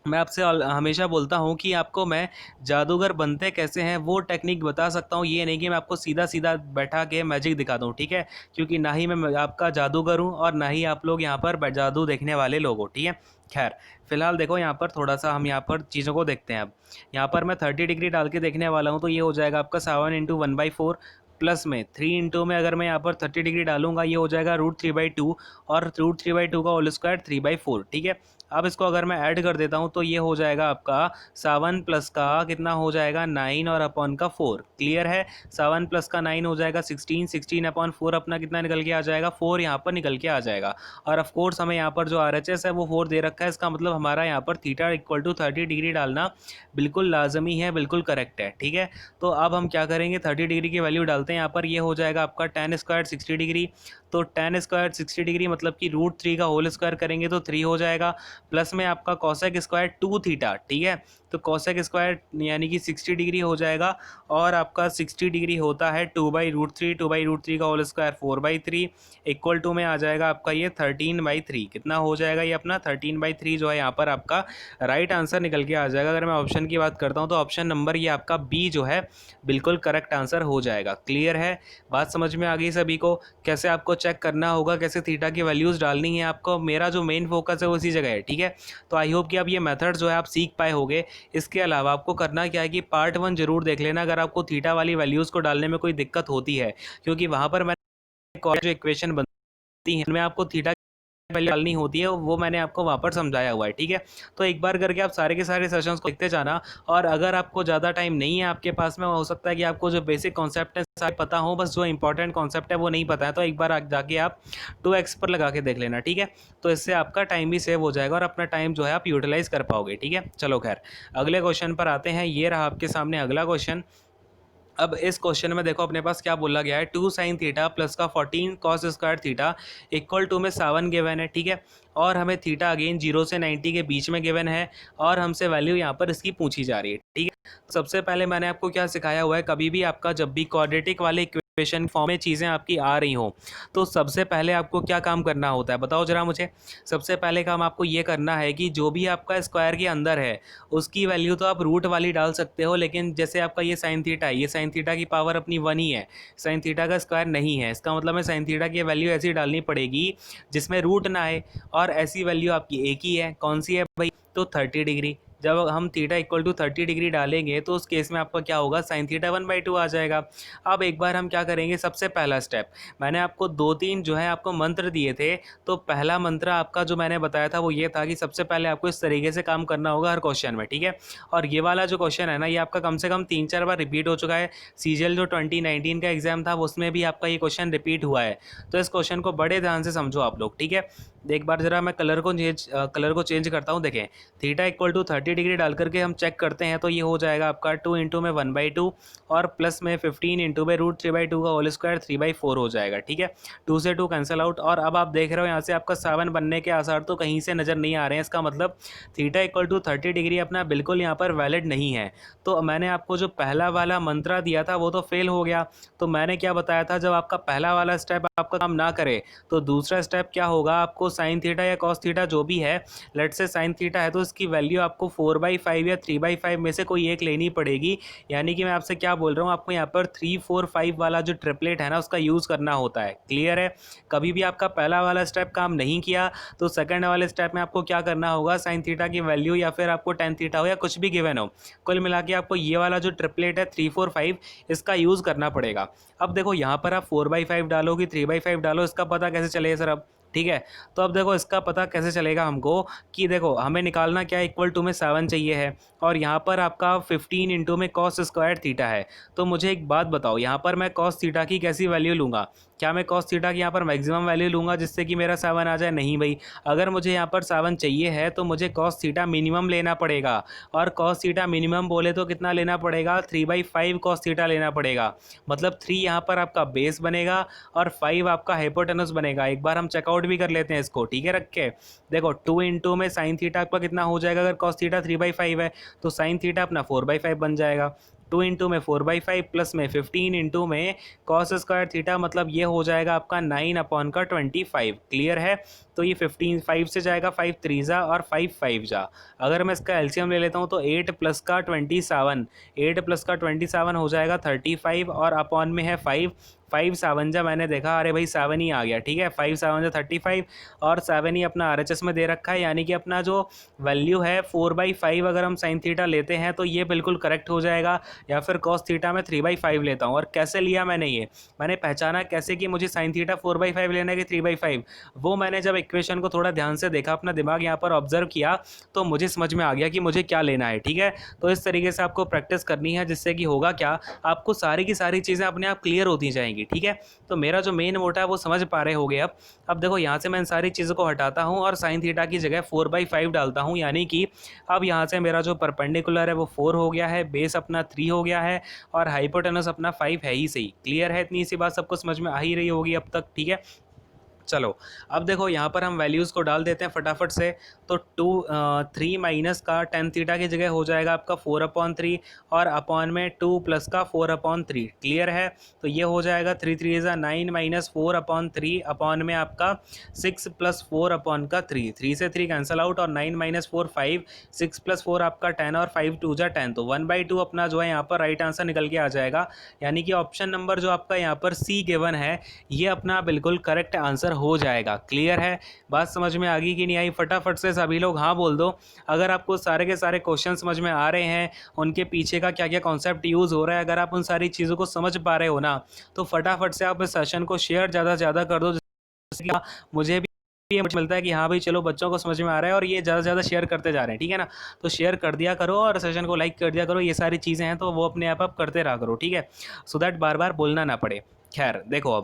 मैं आपसे हमेशा बोलता हूँ कि आपको मैं जादूगर बनते कैसे हैं वो टेक्निक बता सकता हूँ, ये नहीं कि मैं आपको सीधा सीधा बैठा के मैजिक दिखा दूँ, ठीक है। क्योंकि ना ही मैं आपका जादूगर हूँ और ना ही आप लोग यहाँ पर जादू देखने वाले लोग हो, ठीक है। खैर फिलहाल देखो यहाँ पर थोड़ा सा हम यहाँ पर चीज़ों को देखते हैं। अब यहाँ पर मैं 30 डिग्री डाल के देखने वाला हूँ, तो ये हो जाएगा आपका 7 × 1/4 प्लस में 3 इंटू में अगर मैं यहाँ पर 30 डिग्री डालूंगा ये हो जाएगा √3/2, और √3/2 का होल स्क्वायर 3/4, ठीक है। अब इसको अगर मैं ऐड कर देता हूँ तो ये हो जाएगा आपका 7 प्लस का कितना हो जाएगा 9 और अपॉन का 4, क्लियर है। 7 प्लस का 9 हो जाएगा 16, 16/4 अपना कितना निकल के आ जाएगा 4, यहाँ पर निकल के आ जाएगा। और ऑफ कोर्स हमें यहाँ पर जो RHS है वो 4 दे रखा है, इसका मतलब हमारा यहाँ पर थीटा इक्वल टू 30 डिग्री डालना बिल्कुल लाजमी है, बिल्कुल करेक्ट है, ठीक है। तो अब हम क्या करेंगे, 30 डिग्री की वैल्यू डालते हैं यहाँ पर, ये हो जाएगा आपका tan स्क्वायर 60 डिग्री। तो tan स्क्वायर 60 डिग्री मतलब कि √3 का होल स्क्वायर करेंगे तो 3 हो जाएगा, प्लस में आपका कॉसेक स्क्वायर 2 थीटा, ठीक है। तो कॉसेक स्क्वायर यानी कि 60 डिग्री हो जाएगा, और आपका 60 डिग्री होता है 2/√3, 2/√3 का होल स्क्वायर 4/3 इक्वल टू में आ जाएगा आपका ये 13/3। कितना हो जाएगा ये अपना 13/3 जो है यहाँ पर आपका राइट आंसर निकल के आ जाएगा। अगर मैं ऑप्शन की बात करता हूँ तो ऑप्शन नंबर ये आपका बी जो है बिल्कुल करेक्ट आंसर हो जाएगा, क्लियर है। बात समझ में आ गई सभी को, कैसे आपको चेक करना होगा, कैसे थीटा की वैल्यूज़ डालनी है आपको, मेरा जो मेन फोकस है वो इसी जगह है, ठीक है। तो आई होप कि आप ये मेथड जो है आप सीख पाए होंगे। इसके अलावा आपको करना क्या है कि पार्ट 1 जरूर देख लेना अगर आपको थीटा वाली वैल्यूज़ को डालने में कोई दिक्कत होती है, क्योंकि वहाँ पर मैंने जो इक्वेशन बनती है मैं आपको थीटा वैल्यू डालनी होती है वो मैंने आपको वहाँ पर समझाया हुआ है, ठीक है। तो एक बार करके आप सारे के सारे सेशंस को देखते जाना, और अगर आपको ज़्यादा टाइम नहीं है आपके पास में, हो सकता है कि आपको जो बेसिक कॉन्सेप्ट है सारे पता हो, बस जो इंपॉर्टेंट कॉन्सेप्ट है वो नहीं पता है, तो एक बार जाके आप 2x पर लगा के देख लेना, ठीक है। तो इससे आपका टाइम भी सेव हो जाएगा और अपना टाइम जो है आप यूटिलाइज कर पाओगे, ठीक है। चलो खैर, अगले क्वेश्चन पर आते हैं। ये रहा आपके सामने अगला क्वेश्चन। अब इस क्वेश्चन में देखो अपने पास क्या बोला गया है, 2 sin थीटा प्लस का 14 cos square theta equal to में 7 गिवन है, ठीक है। और हमें थीटा अगेन 0 से 90 के बीच में गिवन है, और हमसे वैल्यू यहाँ पर इसकी पूछी जा रही है, ठीक है। सबसे पहले मैंने आपको क्या सिखाया हुआ है, कभी भी आपका जब भी क्वाड्रेटिक वाले इक्वेशन फॉर्म में चीज़ें आपकी आ रही हो, तो सबसे पहले आपको क्या काम करना होता है बताओ जरा मुझे। सबसे पहले काम आपको ये करना है कि जो भी आपका स्क्वायर के अंदर है उसकी वैल्यू तो आप रूट वाली डाल सकते हो, लेकिन जैसे आपका ये साइन थीटा है, ये साइन थीटा की पावर अपनी 1 ही है, साइन थीटा का स्क्वायर नहीं है। इसका मतलब है साइन थीटा की वैल्यू ऐसी डालनी पड़ेगी जिसमें रूट ना आए, और ऐसी वैल्यू आपकी एक ही है, कौन सी है भाई, तो 30 डिग्री। जब हम थीटा इक्वल टू 30 डिग्री डालेंगे तो उस केस में आपका क्या होगा, साइन थीटा 1/2 आ जाएगा। अब एक बार हम क्या करेंगे, सबसे पहला स्टेप, मैंने आपको 2-3 जो है आपको मंत्र दिए थे, तो पहला मंत्र आपका जो मैंने बताया था वो ये था कि सबसे पहले आपको इस तरीके से काम करना होगा हर क्वेश्चन में, ठीक है। और ये वाला जो क्वेश्चन है ना, ये आपका कम से कम 3-4 बार रिपीट हो चुका है। सीजीएल जो 2019 का एग्जाम था उसमें भी आपका ये क्वेश्चन रिपीट हुआ है, तो इस क्वेश्चन को बड़े ध्यान से समझो आप लोग, ठीक है। एक बार जरा मैं कलर को चेंज करता हूँ। देखें, थीटा इक्वल टू 30 डिग्री डाल करके हम चेक करते हैं, तो ये हो जाएगा आपका 2 इंटू में 1/2 और प्लस में 15 इंटू में रूट 3/2 का होल स्क्वायर 3/4 हो जाएगा, ठीक है। 2 से 2 कैंसिल आउट, और अब आप देख रहे हो यहाँ से आपका 7 बनने के आसार तो कहीं से नज़र नहीं आ रहे हैं। इसका मतलब थीटा इक्वल टू 30 डिग्री अपना बिल्कुल यहाँ पर वैलिड नहीं है। तो मैंने आपको जो पहला वाला मंत्रा दिया था वो तो फेल हो गया। तो मैंने क्या बताया था, जब आपका पहला वाला स्टेप आपका काम ना करे तो दूसरा स्टेप क्या होगा, आपको साइन थीटा या कॉस थीटा जो भी है, लेट से साइन थीटा है तो इसकी वैल्यू आपको 4/5 या 3/5 में से कोई एक लेनी पड़ेगी। यानी कि मैं आपसे क्या बोल रहा हूँ, आपको यहाँ पर 3, 4, 5 वाला जो ट्रिपलेट है ना उसका यूज़ करना होता है, क्लियर है। कभी भी आपका पहला वाला स्टेप काम नहीं किया तो सेकंड वाले स्टेप में आपको क्या करना होगा, साइन थीटा की वैल्यू या फिर आपको टेन थीटा हो या कुछ भी गिवन हो, कुल मिला के आपको ये वाला जो ट्रिपलेट है 3, 4, 5 इसका यूज़ करना पड़ेगा। अब देखो यहाँ पर आप 4/5 डालो कि 3/5 डालो, इसका पता कैसे चलेगा सर अब, ठीक है। तो अब देखो इसका पता कैसे चलेगा हमको, कि देखो हमें निकालना क्या है, इक्वल टू में 7 चाहिए है, और यहाँ पर आपका 15 इंटू में कॉस स्क्वायर थीटा है। तो मुझे एक बात बताओ, यहाँ पर मैं कॉस थीटा की कैसी वैल्यू लूँगा, क्या मैं कॉस थीटा की यहाँ पर मैक्सिमम वैल्यू लूँगा जिससे कि मेरा 7 आ जाए, नहीं भाई। अगर मुझे यहाँ पर 7 चाहिए है तो मुझे कॉस थीटा मिनिमम लेना पड़ेगा, और कॉस थीटा मिनिमम बोले तो कितना लेना पड़ेगा, 3/5 कॉस थीटा लेना पड़ेगा। मतलब 3 यहाँ पर आपका बेस बनेगा और 5 आपका हाइपोटेनस बनेगा। एक बार हम चेकआउट भी कर लेते हैं इसको, ठीक है, रख के देखो 2 इंटू में साइन थीटा आपका कितना हो जाएगा, अगर कॉस थीटा 3/5 है तो साइन थीटा अपना 4/5 बन जाएगा। 2 इंटू में 4/5 प्लस में 15 इंटू में कॉस स्क्वायर थीटा, मतलब ये हो जाएगा आपका 9/25, क्लियर है। तो ये 15 5 से जाएगा, 5 3 जा और 5 5 जा। अगर मैं इसका एलसीएम ले लेता हूँ तो 8 प्लस का 27, 8 प्लस का 27 हो जाएगा 35, और अपॉन में है 5, 5 7 जा, मैंने देखा अरे भाई 7 ही आ गया, ठीक है। 5 7 जा 35 और 7 ही अपना आरएचएस में दे रखा है, यानी कि अपना जो वैल्यू है 4/5 अगर हम साइन थीटा लेते हैं तो ये बिल्कुल करेक्ट हो जाएगा। या फिर कॉस थीटा में 3/5 लेता हूँ, और कैसे लिया मैंने, ये मैंने पहचाना कैसे कि मुझे साइन थीटा 4/5 लेना है कि 3/5, वो मैंने जब इक्वेशन को थोड़ा ध्यान से देखा, अपना दिमाग यहाँ पर ऑब्जर्व किया, तो मुझे समझ में आ गया कि मुझे क्या लेना है, ठीक है। तो इस तरीके से आपको प्रैक्टिस करनी है, जिससे कि होगा क्या, आपको सारी की सारी चीज़ें अपने आप क्लियर होती जाएंगी, ठीक है। तो मेरा जो मेन मोटा है वो समझ पा रहे होगे अब देखो यहाँ से मैं इन सारी चीज़ों को हटाता हूँ और साइन थीटा की जगह 4/5 डालता हूँ, यानी कि अब यहाँ से मेरा जो परपेंडिकुलर है वो 4 हो गया है, बेस अपना 3 हो गया है, और हाइपोटेनस अपना 5 है ही सही। क्लियर है, इतनी सी बात सबको समझ में आ ही रही होगी अब तक, ठीक है। चलो अब देखो यहाँ पर हम वैल्यूज़ को डाल देते हैं फटाफट से। तो 3 माइनस का टेन थीटा की जगह हो जाएगा आपका 4/3, और अपॉन में 2 प्लस का 4/3, क्लियर है। तो ये हो जाएगा 3 3 ज़ा 9 माइनस 4/3, अपॉन में आपका 6 प्लस 4/3, 3 से 3 कैंसिल आउट, और 9 माइनस 4 5, 6 प्लस 4 आपका 10, और 5 2 ज़ा 10, तो 1/2 अपना जो है यहाँ पर राइट आंसर निकल के आ जाएगा। यानी कि ऑप्शन नंबर जो आपका यहाँ पर सी गिवन है ये अपना बिल्कुल करेक्ट आंसर हो जाएगा। क्लियर है, बात समझ में आ गई कि नहीं आई, फटाफट से सभी लोग हाँ बोल दो। अगर आपको सारे के सारे क्वेश्चन समझ में आ रहे हैं, उनके पीछे का क्या क्या कॉन्सेप्ट यूज़ हो रहा है, अगर आप उन सारी चीज़ों को समझ पा रहे हो ना, तो फटाफट से आप इस सेशन को शेयर ज़्यादा से ज़्यादा कर दो, जिससे कि मुझे भी ये मुझे मिलता है कि हाँ भाई चलो बच्चों को समझ में आ रहा है और ये ज़्यादा से ज़्यादा शेयर करते जा रहे हैं, ठीक है ना। तो शेयर कर दिया करो और सेशन को लाइक कर दिया करो, ये सारी चीज़ें हैं तो वो अपने आप करते रहा करो, ठीक है, सो दैट बार बार बोलना ना पड़े। खैर देखो,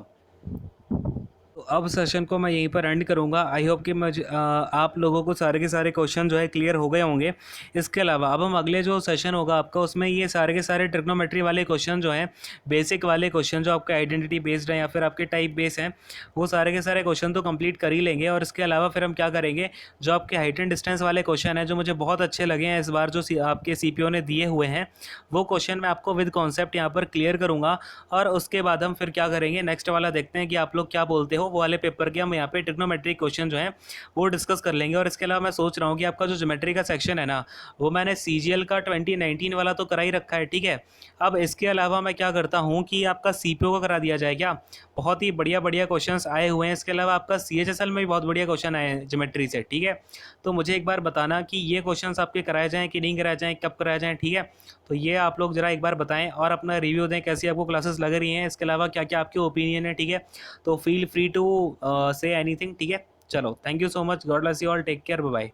तो अब सेशन को मैं यहीं पर एंड करूंगा। आई होप कि आप लोगों को सारे के सारे क्वेश्चन जो है क्लियर हो गए होंगे। इसके अलावा अब हम अगले जो सेशन होगा आपका, उसमें ये सारे के सारे ट्रिग्नोमेट्री वाले क्वेश्चन जो हैं, बेसिक वाले क्वेश्चन जो आपके आइडेंटिटी बेस्ड हैं या फिर आपके टाइप बेस हैं, वो सारे के सारे क्वेश्चन तो कंप्लीट कर ही लेंगे। और इसके अलावा फिर हम क्या करेंगे, जो आपके हाइट एंड डिस्टेंस वाले क्वेश्चन हैं जो मुझे बहुत अच्छे लगे हैं इस बार, जो आपके CPO ने दिए हुए हैं, वो क्वेश्चन मैं आपको विद कॉन्सेप्ट यहाँ पर क्लियर करूँगा। और उसके बाद हम फिर क्या करेंगे, नेक्स्ट वाला देखते हैं कि आप लोग क्या बोलते हो, वो वाले पेपर के हम यहाँ पे ट्रिग्नोमेट्री क्वेश्चन जो हैं वो डिस्कस कर लेंगे। और इसके अलावा मैं सोच रहा हूँ कि आपका जो ज्योमेट्री का सेक्शन है ना, वो मैंने CGL का 2019 वाला तो करा ही रखा है, ठीक है। अब इसके अलावा मैं क्या करता हूँ कि आपका CPO का करा दिया जाए क्या, बहुत ही बढ़िया बढ़िया क्वेश्चंस आए हुए हैं। इसके अलावा आपका CHSL में भी बहुत बढ़िया क्वेश्चन आए हैं ज्योमेट्री से, ठीक है। तो मुझे एक बार बताना कि ये क्वेश्चंस आपके कराए जाएँ कि नहीं कराए जाएँ, कब कराए जाएँ, ठीक है। तो ये आप लोग ज़रा एक बार बताएं और अपना रिव्यू दें, कैसी आपको क्लासेस लग रही हैं, इसके अलावा क्या क्या आपके ओपिनियन है, ठीक है। तो feel free to say anything, ठीक है। चलो, thank you so much, God bless you all, take care, bye bye.